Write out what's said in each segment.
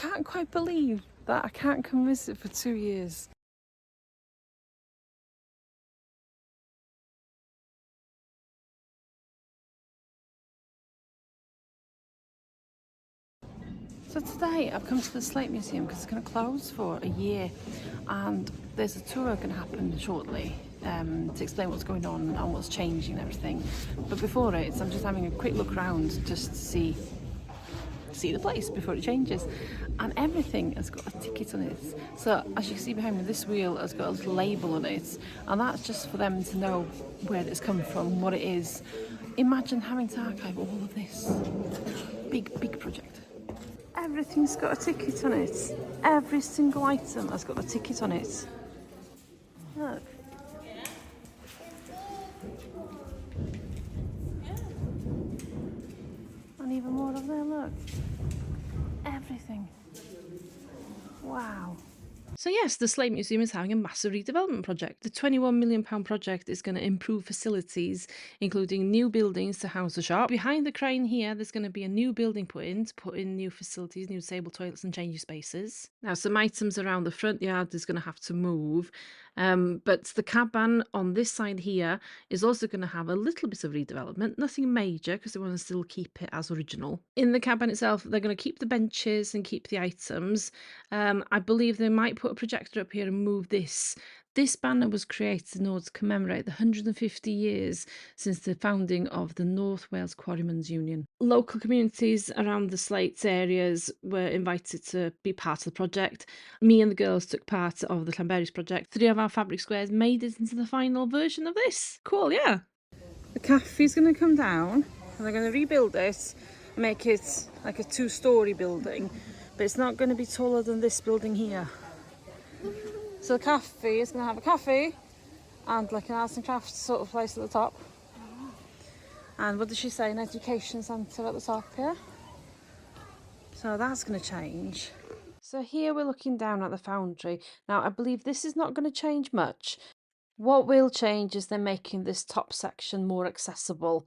can't quite believe that I can't come visit for 2 years. So today I've come to the Slate Museum because it's going to close for a year, and there's a tour going to happen shortly to explain what's going on and what's changing and everything. But before it, I'm just having a quick look around just to see the place before it changes, and everything has got a ticket on it. So as you can see behind me, this wheel has got a little label on it, and that's just for them to know where it's come from, what it is. Imagine having to archive all of this. Big project. Everything's got a ticket on it. Every single item has got a ticket on it. Look. And even more over there, look. Everything. Wow. So yes, the Slate Museum is having a massive redevelopment project. The £21 million project is going to improve facilities, including new buildings to house the shop. Behind the crane here, there's going to be a new building put in to put in new facilities, new disabled toilets and changing spaces. Now, some items around the front yard is going to have to move, but the cabin on this side here is also going to have a little bit of redevelopment, nothing major because they want to still keep it as original. In the cabin itself, they're going to keep the benches and keep the items. I believe they might put a projector up here and move this. This banner was created in order to commemorate the 150 years since the founding of the North Wales Quarrymen's Union. Local communities around the Slates areas were invited to be part of the project. Me and the girls took part of the Llanberis project. 3 of our fabric squares made it into the final version of this. Cool, yeah. The cafe's going to come down and they're going to rebuild it and make it like a 2-storey building, but it's not going to be taller than this building here. So the cafe is going to have a cafe and like an arts and crafts sort of place at the top. And what did she say? An education centre at the top, yeah? So that's going to change. So here we're looking down at the foundry. Now I believe this is not going to change much. What will change is they're making this top section more accessible.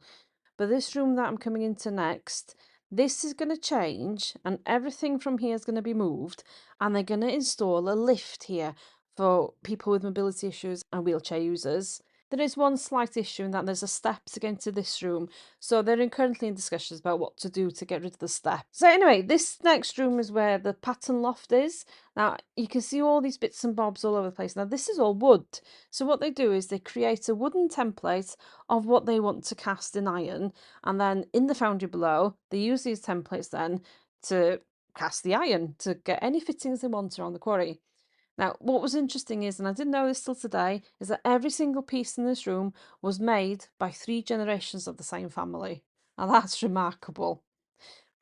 But this room that I'm coming into next, this is going to change and everything from here is going to be moved, and they're going to install a lift here for people with mobility issues and wheelchair users. There is one slight issue in that there's a step to get into this room, so they're currently in discussions about what to do to get rid of the step. So anyway, this next room is where the pattern loft is. Now you can see all these bits and bobs all over the place. Now this is all wood, so what they do is they create a wooden template of what they want to cast in iron, and then in the foundry below they use these templates then to cast the iron to get any fittings they want around the quarry. Now, what was interesting is, and I didn't know this till today, is that every single piece in this room was made by 3 generations of the same family. Now, that's remarkable.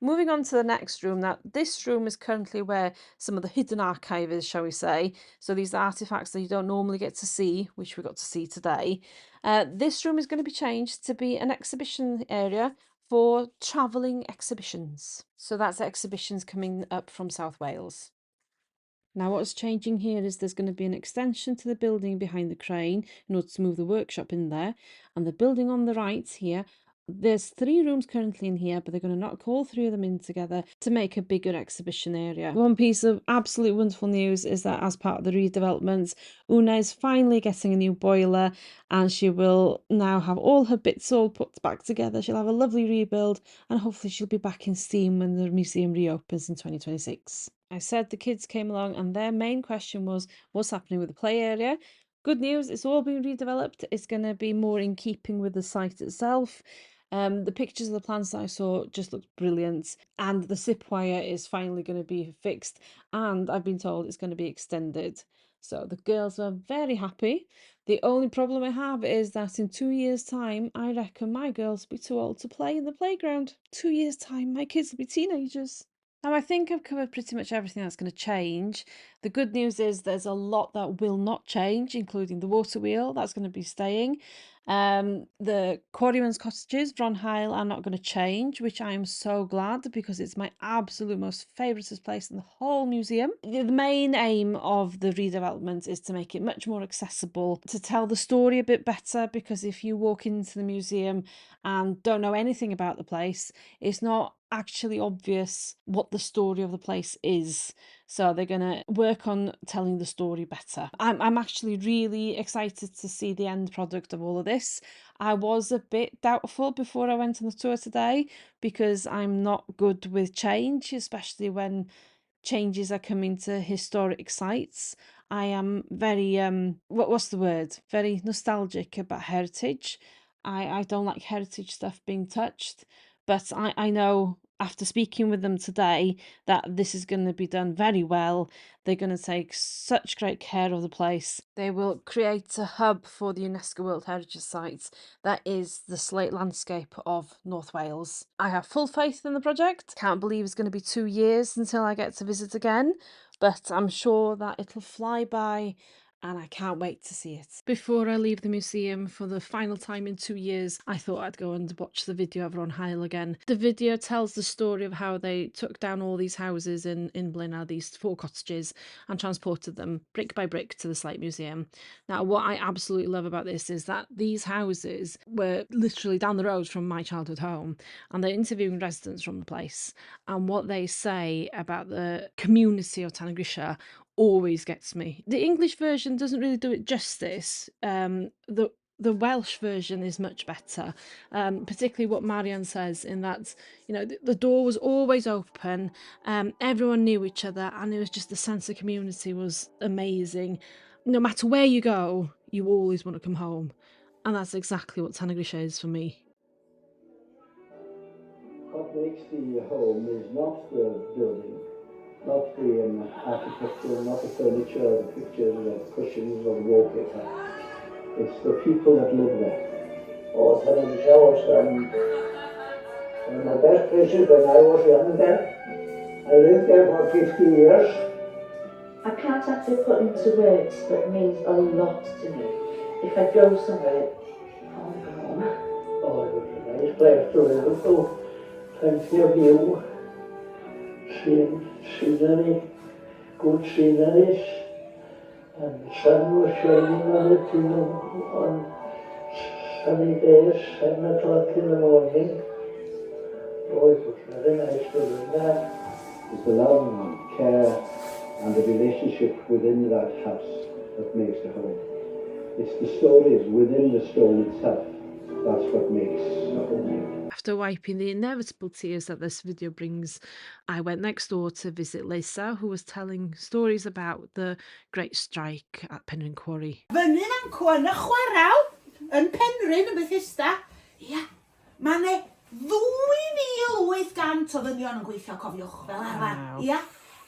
Moving on to the next room. Now, this room is currently where some of the hidden archive is, shall we say. So these are artifacts that you don't normally get to see, which we got to see today. This room is going to be changed to be an exhibition area for travelling exhibitions. So that's exhibitions coming up from South Wales. Now what's changing here is there's going to be an extension to the building behind the crane in order to move the workshop in there. And the building on the right here, there's 3 rooms currently in here, but they're going to knock all 3 of them in together to make a bigger exhibition area. One piece of absolute wonderful news is that as part of the redevelopment, Una is finally getting a new boiler, and she will now have all her bits all put back together. She'll have a lovely rebuild, and hopefully she'll be back in steam when the museum reopens in 2026. I said the kids came along and their main question was, what's happening with the play area? Good news, it's all been redeveloped. It's going to be more in keeping with the site itself. The pictures of the plants that I saw just looked brilliant, and the SIP wire is finally going to be fixed, and I've been told it's going to be extended. So the girls are very happy. The only problem I have is that in 2 years' time, I reckon my girls will be too old to play in the playground. 2 years' time, my kids will be teenagers. Now, I think I've covered pretty much everything that's going to change. The good news is there's a lot that will not change, including the water wheel, that's going to be staying. The Quarryman's cottages, Bronheil, are not going to change, which I am so glad because it's my absolute most favouriteest place in the whole museum. The main aim of the redevelopment is to make it much more accessible, to tell the story a bit better, because if you walk into the museum and don't know anything about the place, it's not actually obvious what the story of the place is. So they're gonna work on telling the story better. I'm actually really excited to see the end product of all of this. I was a bit doubtful before I went on the tour today because I'm not good with change, especially when changes are coming to historic sites. I am very what's the word? Very nostalgic about heritage. I don't like heritage stuff being touched, but I know after speaking with them today that this is going to be done very well. They're going to take such great care of the place. They will create a hub for the UNESCO World Heritage Sites that is the slate landscape of North Wales. I have full faith in the project. Can't believe it's going to be 2 years until I get to visit again, but I'm sure that it'll fly by and I can't wait to see it. Before I leave the museum for the final time in 2 years, I thought I'd go and watch the video of Ron Hyle again. The video tells the story of how they took down all these houses in Blaenau, these 4 cottages, and transported them brick by brick to the Slate Museum. Now, what I absolutely love about this is that these houses were literally down the road from my childhood home, and they're interviewing residents from the place, and what they say about the community of Tanagrisha always gets me. The English version doesn't really do it justice. The Welsh version is much better, particularly what Marianne says in that, you know, the door was always open, everyone knew each other, and it was just the sense of community was amazing. No matter where you go, you always want to come home, and that's exactly what Tanagrisha is for me. What makes the home is not the building, not the architecture, not the furniture, the pictures, the cushions, or the wallpaper. It's the people that live there. Oh, Tanagrisha was one of my best places when I was young there. I lived there for 50 years. I can't actually put into words, but it means a lot to me. If I go somewhere, I want to go home. Oh, it was a nice place to live with, plenty of view, scenery, good sceneries, and the sun was shining on it, you know, on sunny days, 7 o'clock in the morning. Oh, it was very nice to live there. It's the love and care and the relationship within that house that makes the home. It's the stories within the stone itself. That's what makes the home. After wiping the inevitable tears that this video brings, I went next door to visit Lisa, who was telling stories about the Great Strike at Penrhyn Quarry. Fyny fan cwn y chwaraw yn Penrhyn yn Bethesda, ia, mae 'ne 2,800 o ddynion yn gweithio, cofiwch, fel arfer, ia.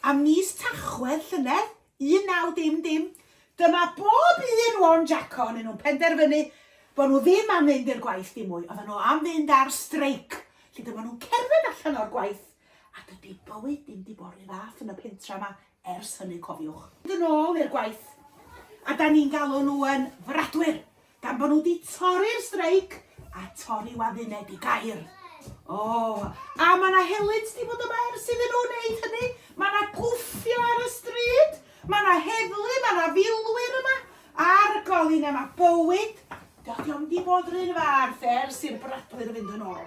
A mis Tachwedd llynedd, 1910, dyma bob un o'n Jaco yn nhw'n penderfynu bod nhw ddim am fynd i'r gwaith dim mwy, oedden nhw am fynd ar streic, lle dyma nhw'n cerdded allan o'r gwaith, a dydy bywyd dim di bod rhy fath yn y pentra yma ers hynny, cofiwch. Yn ôl i'r gwaith, a da ni'n galw nhw yn fradwyr, gan bod nhw wedi torri'r streic a torri wadduned I gair. O, a mae 'na helynt wedi bod yma ers iddyn nhw wneud hynny, mae 'na gwffio ar y stryd, mae 'na heddlu, mae 'na filwyr yma, ar y golyn yma bywyd. Diolch di bod rhan fath ers i'r bradwyr fynd yn ôl.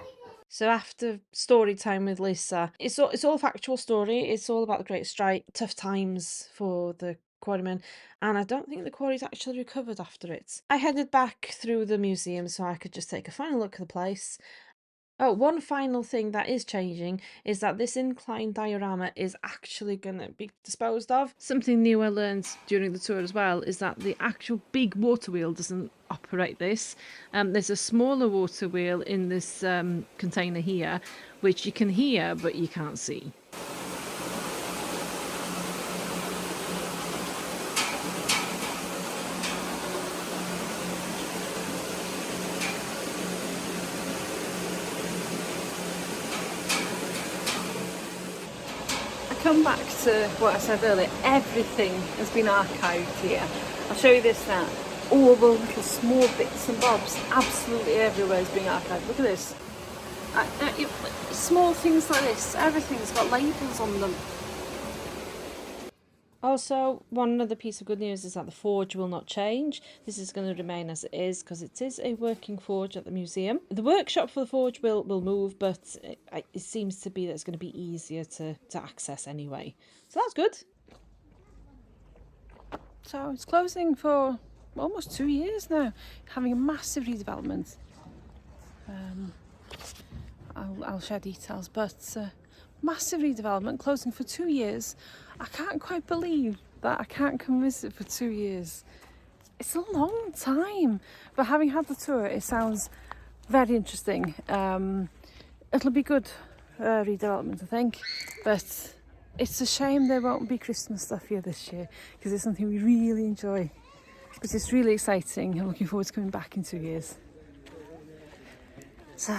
So after story time with Lisa, it's all factual story. It's all about the Great Strike, tough times for the quarrymen, and I don't think the quarry's actually recovered after it. I headed back through the museum so I could just take a final look at the place. Oh, one final thing that is changing is that this incline diorama is actually going to be disposed of. Something new I learned during the tour as well is that the actual big water wheel doesn't operate this. There's a smaller water wheel in this container here, which you can hear but you can't see. Come back to what I said earlier, everything has been archived here. I'll show you this now. All the little small bits and bobs, absolutely everywhere is being archived. Look at this. Small things like this, everything's got labels on them. Also, one other piece of good news is that the forge will not change. This is going to remain as it is because it is a working forge at the museum. The workshop for the forge will move, but it seems to be that it's going to be easier to access anyway. So that's good. So it's closing for almost 2 years now, having a massive redevelopment. I'll share details, but massive redevelopment, closing for 2 years. I can't quite believe that I can't come visit for 2 years. It's a long time, but having had the tour, it sounds very interesting. It'll be good redevelopment, I think, but it's a shame there won't be Christmas stuff here this year because it's something we really enjoy. But it's really exciting. I'm looking forward to coming back in 2 years. So